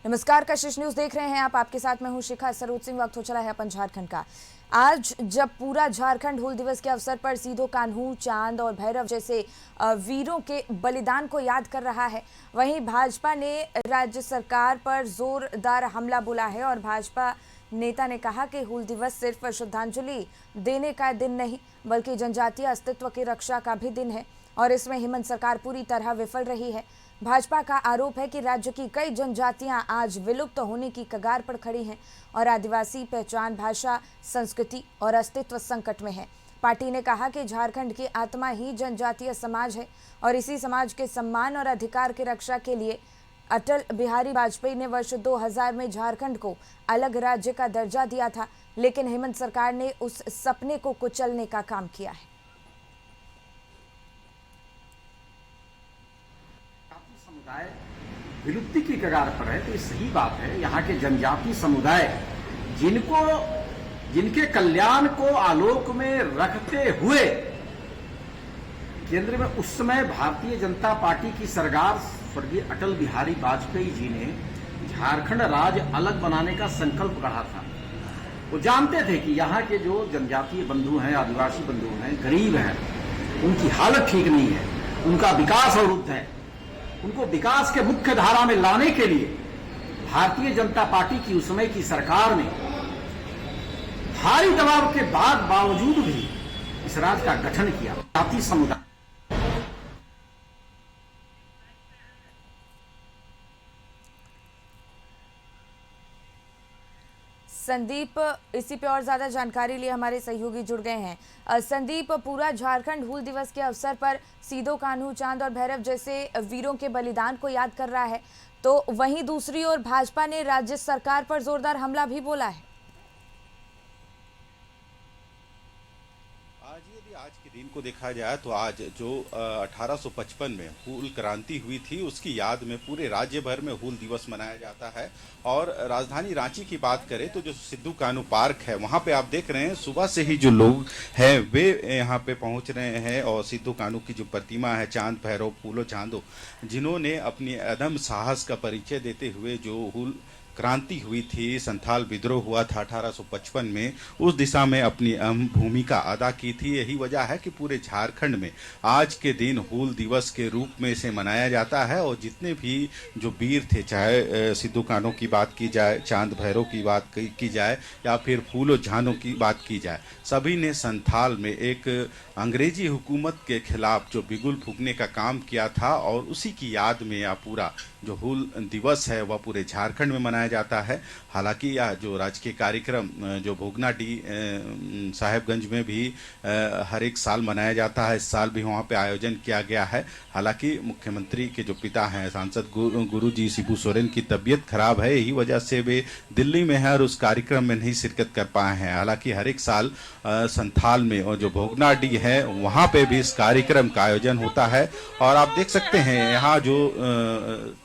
नमस्कार, कशिश न्यूज देख रहे हैं आप। आपके साथ मैं हूं शिखा सरोज सिंह। वक्त हो चला है अपन झारखंड का। आज जब पूरा झारखंड हूल दिवस के अवसर पर सीधो कान्हू, चांद और भैरव जैसे वीरों के बलिदान को याद कर रहा है, वहीं भाजपा ने राज्य सरकार पर जोरदार हमला बोला है। और भाजपा नेता ने कहा कि हूल दिवस सिर्फ श्रद्धांजलि देने का दिन नहीं, बल्कि जनजातीय अस्तित्व की रक्षा का भी दिन है। और इसमें हेमंत सरकार पूरी तरह विफल रही है। भाजपा का आरोप है कि राज्य की कई जनजातियां आज विलुप्त होने की कगार पर खड़ी हैं और आदिवासी पहचान, भाषा, संस्कृति और अस्तित्व संकट में है। पार्टी ने कहा कि झारखंड की आत्मा ही जनजातीय समाज है और इसी समाज के सम्मान और अधिकार की रक्षा के लिए अटल बिहारी वाजपेयी ने वर्ष 2000 में झारखंड को अलग राज्य का दर्जा दिया था, लेकिन हेमंत सरकार ने उस सपने को कुचलने का काम किया है। समुदाय विलुप्ति की कगार पर है, तो ये सही बात है। यहाँ के जनजाति समुदाय जिनके कल्याण को आलोक में रखते हुए केंद्र में उस समय भारतीय जनता पार्टी की सरकार स्वर्गीय अटल बिहारी वाजपेयी जी ने झारखंड राज्य अलग बनाने का संकल्प गढ़ा था। वो जानते थे कि यहाँ के जो जनजातीय बंधु हैं, आदिवासी बंधु हैं, गरीब हैं, उनकी हालत ठीक नहीं है, उनका विकास अवरुद्ध है। उनको विकास के मुख्य धारा में लाने के लिए भारतीय जनता पार्टी की उस समय की सरकार ने भारी दबाव के बावजूद भी इस राज्य का गठन किया। जाति समुदाय संदीप, इसी पे और ज्यादा जानकारी लिए हमारे सहयोगी जुड़ गए हैं। संदीप, पूरा झारखंड हूल दिवस के अवसर पर सीधो कान्हू, चांद और भैरव जैसे वीरों के बलिदान को याद कर रहा है, तो वहीं दूसरी ओर भाजपा ने राज्य सरकार पर जोरदार हमला भी बोला है। आज के दिन को देखा जाए तो आज जो 1855 में हूल क्रांति हुई थी, उसकी याद में पूरे राज्य भर में हूल दिवस मनाया जाता है। और राजधानी रांची की बात करें तो जो सिद्धू कान्हू पार्क है, वहां पे आप देख रहे हैं सुबह से ही जो लोग हैं वे यहाँ पे पहुंच रहे हैं। और सिद्धू कान्हू की जो प्रतिमा है, चांद भैरव फूलो चांदो, जिन्होंने अपनी अदम साहस का परिचय देते हुए जो हूल क्रांति हुई थी, संथाल विद्रोह हुआ था 1855 में, उस दिशा में अपनी अहम भूमिका अदा की थी। यही वजह है कि पूरे झारखंड में आज के दिन हूल दिवस के रूप में इसे मनाया जाता है। और जितने भी जो वीर थे, चाहे सिद्धू कान्हू की बात की जाए, चांद भैरव की बात की जाए या फिर फूलो झानो की बात की जाए, सभी ने संथाल में एक अंग्रेजी हुकूमत के खिलाफ जो बिगुल फूंकने का काम किया था। और उसी की याद में यह पूरा जो हूल दिवस है वह पूरे झारखंड में मनाया जाता है। हालांकि यह जो राजकीय कार्यक्रम जो भोगनाडी साहेबगंज में भी हर एक साल मनाया जाता है, इस साल भी वहाँ पे आयोजन किया गया है। हालांकि मुख्यमंत्री के जो पिता हैं, सांसद गुरुजी शिबू सोरेन की तबीयत खराब है, यही वजह से वे दिल्ली में हैं और उस कार्यक्रम में नहीं शिरकत कर पाए हैं। हालांकि हर एक साल संथाल में और जो भोगनाडी है वहाँ पे भी इस कार्यक्रम का आयोजन होता है। और आप देख सकते हैं यहाँ जो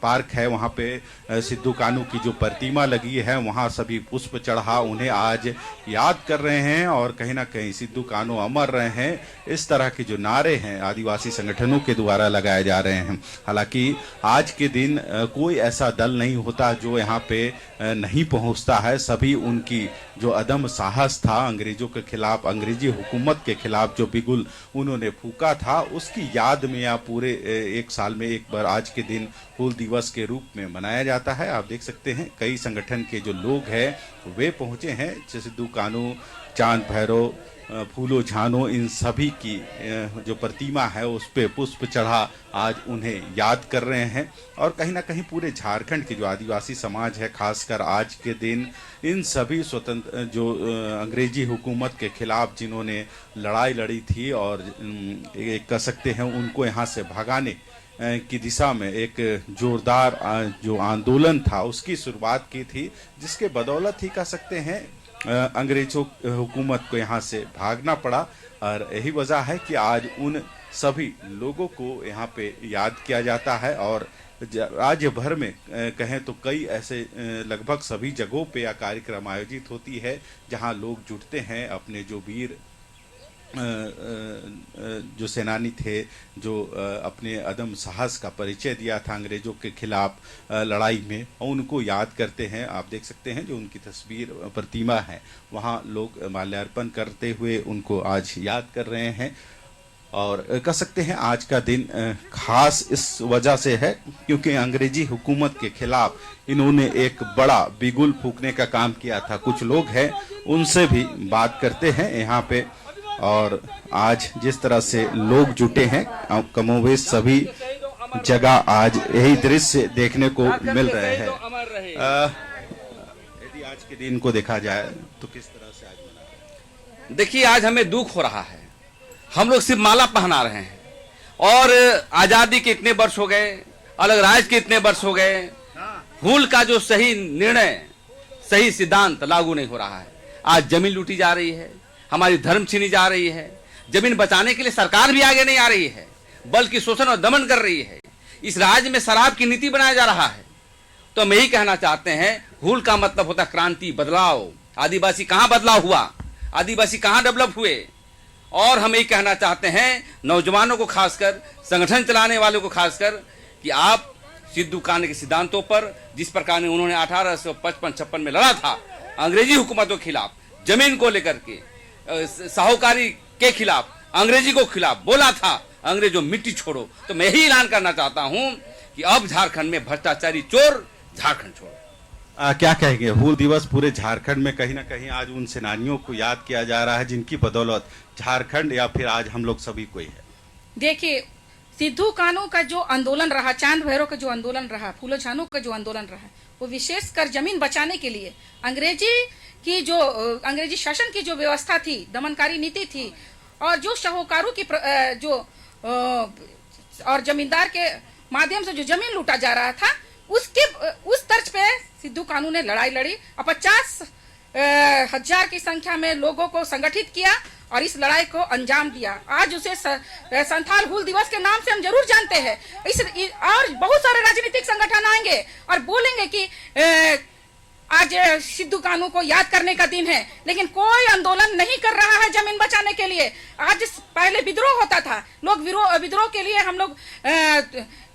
पार्क है, वहाँ पे सिद्धू कान्हू की जो प्रतिमा लगी है, वहाँ सभी पुष्प चढ़ा उन्हें आज याद कर रहे हैं। और कहीं ना कहीं सिद्धू कान्हू अमर रहे हैं, इस तरह के जो नारे हैं आदिवासी संगठनों के द्वारा लगाए जा रहे हैं। हालांकि आज के दिन कोई ऐसा दल नहीं होता जो यहाँ पे नहीं पहुँचता है। सभी उनकी जो अदम साहस था, अंग्रेजों के खिलाफ, अंग्रेजी हुकूमत के खिलाफ जो बिगुल उन्होंने फूका था, उसकी याद में या पूरे एक साल में एक बार आज के दिन हूल दिवस के रूप में मनाया जाता है। आप देख सकते हैं कई संगठन के जो लोग हैं वे पहुंचे हैं। सिद्धू कान्हू, चांद भैरव, फूलो झानो, इन सभी की जो प्रतिमा है उस पे पुष्प चढ़ा आज उन्हें याद कर रहे हैं। और कहीं ना कहीं पूरे झारखंड के जो आदिवासी समाज है, खासकर आज के दिन इन सभी स्वतंत्र जो अंग्रेजी हुकूमत के खिलाफ जिन्होंने लड़ाई लड़ी थी और कह सकते हैं उनको यहाँ से भगाने की दिशा में एक जोरदार जो आंदोलन था उसकी शुरुआत की थी, जिसके बदौलत ही कह सकते हैं अंग्रेजों हुकूमत को यहाँ से भागना पड़ा। और यही वजह है कि आज उन सभी लोगों को यहाँ पे याद किया जाता है। और राज्य भर में कहें तो कई ऐसे लगभग सभी जगहों पे यह कार्यक्रम आयोजित होती है, जहाँ लोग जुटते हैं अपने जो वीर जो सेनानी थे, जो अपने अदम साहस का परिचय दिया था अंग्रेजों के खिलाफ लड़ाई में, उनको याद करते हैं। आप देख सकते हैं जो उनकी तस्वीर प्रतिमा है, वहाँ लोग माल्यार्पण करते हुए उनको आज याद कर रहे हैं। और कह सकते हैं आज का दिन खास इस वजह से है क्योंकि अंग्रेजी हुकूमत के खिलाफ इन्होंने एक बड़ा बिगुल फूंकने का काम किया था। कुछ लोग हैं उनसे भी बात करते हैं यहाँ पे, और आज जिस तरह से लोग जुटे हैं, कमोवेश सभी जगह आज यही दृश्य देखने को मिल रहे हैं। यदि आज के दिन को देखा जाए तो किस तरह से आज मना रहे हैं? देखिए, आज हमें दुख हो रहा है। हम लोग सिर्फ माला पहना रहे हैं और आजादी के इतने वर्ष हो गए, अलग राज्य के इतने वर्ष हो गए, हुल का जो सही निर्णय, सही सिद्धांत लागू नहीं हो रहा है। आज जमीन लूटी जा रही है, हमारी धर्म छीनी जा रही है। जमीन बचाने के लिए सरकार भी आगे नहीं आ रही है, बल्कि शोषण और दमन कर रही है। इस राज्य में शराब की नीति बनाया जा रहा है। तो हम यही कहना चाहते हैं, हुल का मतलब होता क्रांति, बदलाव। आदिवासी कहाँ बदलाव हुआ, आदिवासी कहाँ डेवलप हुए? और हम यही कहना चाहते हैं नौजवानों को, खासकर संगठन चलाने वालों को खासकर, कि आप सिद्धू कान्हू के सिद्धांतों पर, जिस प्रकार उन्होंने 1855-56 में लड़ा था अंग्रेजी हुकूमतों के खिलाफ, जमीन को लेकर के, साहूकारी के खिलाफ, अंग्रेजी को खिलाफ बोला था, अंग्रेजों मिट्टी छोड़ो। तो मैं यही ऐलान करना चाहता हूं कि अब झारखंड में भ्रष्टाचारी चोर झारखंड छोड़ो। क्या कहेंगे? हूल दिवस पूरे झारखंड में कहीं ना कहीं आज उन सेनानियों को याद किया जा रहा है जिनकी बदौलत झारखंड या फिर आज हम लोग सभी कोई है। देखिए, सिद्धू कान्हू का जो आंदोलन रहा, चांद भैरव का जो आंदोलन रहा, फूलो झानो का जो आंदोलन रहा, वो विशेषकर जमीन बचाने के लिए अंग्रेजी शासन की जो व्यवस्था थी, दमनकारी नीति थी, और जो शाहूकारों की और जमींदार के माध्यम से जो जमीन लूटा जा रहा था, उस तर्ज पे सिद्धू कान्हू ने लड़ाई लड़ी और 50,000 की संख्या में लोगों को संगठित किया और इस लड़ाई को अंजाम दिया। आज उसे संथाल हूल दिवस के नाम से हम जरूर जानते हैं। और बहुत सारे राजनीतिक संगठन आएंगे और बोलेंगे कि आज सिद्धू कान्हू को याद करने का दिन है, लेकिन कोई आंदोलन नहीं कर रहा है जमीन बचाने के लिए। आज पहले विद्रोह होता था, लोग विद्रोह के लिए हम लोग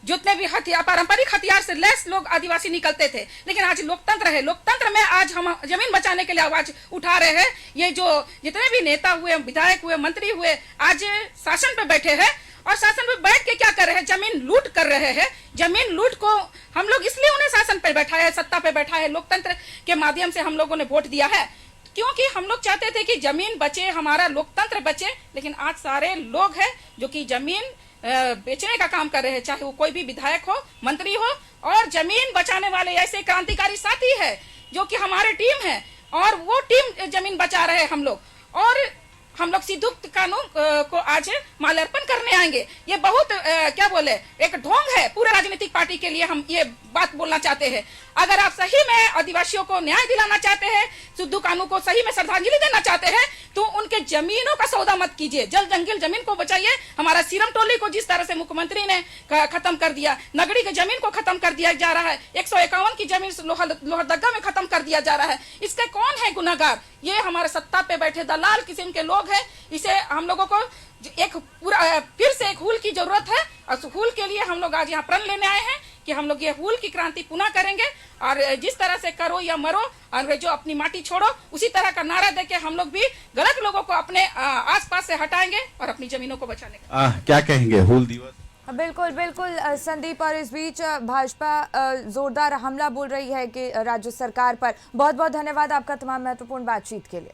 जितने भी पारंपरिक हथियार से लैस लोग आदिवासी निकलते थे, लेकिन आज लोकतंत्र है। लोकतंत्र में आज हम जमीन बचाने के लिए आवाज उठा रहे हैं। ये जो जितने भी नेता हुए, विधायक हुए, मंत्री हुए, आज शासन पे बैठे हैं और शासन पे बैठ के क्या कर रहे हैं? जमीन लूट कर रहे हैं। जमीन लूट को हम लोग इसलिए उन्हें शासन पे बैठा है, सत्ता पे बैठा है, लोकतंत्र के माध्यम से हम लोगों ने वोट दिया है, क्योंकि हम लोग चाहते थे कि जमीन बचे, हमारा लोकतंत्र बचे। लेकिन आज सारे लोग हैं जो कि जमीन बेचने का काम कर रहे हैं, चाहे वो कोई भी विधायक हो, मंत्री हो, और जमीन बचाने वाले ऐसे क्रांतिकारी साथी है जो कि हमारे टीम है, और वो टीम जमीन बचा रहे हैं हम लोग। और हम लोग सिद्धू कान्हू को आज माल्यार्पण करने आएंगे। ये बहुत क्या बोले, एक ढोंग है पूरे राजनीतिक पार्टी के लिए। हम ये बात बोलना चाहते हैं, अगर आप सही में आदिवासियों को न्याय दिलाना चाहते हैं, सिद्धू कान्हू को सही में श्रद्धांजलि देना चाहते हैं, तो उनके जमीनों का सौदा मत कीजिए। जल जंगल जमीन को बचाइए। हमारा सीरम टोली को जिस तरह से मुख्यमंत्री ने खत्म कर दिया, नगड़ी की जमीन को खत्म कर दिया जा रहा है, 151 की जमीन लोहरदगा में खत्म कर दिया जा रहा है। इसके कौन है गुनाहगार? ये हमारे सत्ता पे बैठे दलाल किस्म के लोग हैं। इसे हम लोगों को एक पूरा फिर से एक हुल की जरूरत है, और हुल के लिए हम लोग आज यहाँ प्रण लेने आए हैं कि हम लोग ये हुल की क्रांति पुनः करेंगे। और जिस तरह से करो या मरो, अंग्रेजों अपनी माटी छोड़ो, उसी तरह का नारा देके हम लोग भी गलत लोगों को अपने आसपास से हटाएंगे और अपनी जमीनों को बचाने का। क्या कहेंगे हूल दिवस? बिल्कुल बिल्कुल संदीप, और इस बीच भाजपा जोरदार हमला बोल रही है कि राज्य सरकार पर। बहुत बहुत धन्यवाद आपका तमाम महत्वपूर्ण बातचीत के लिए।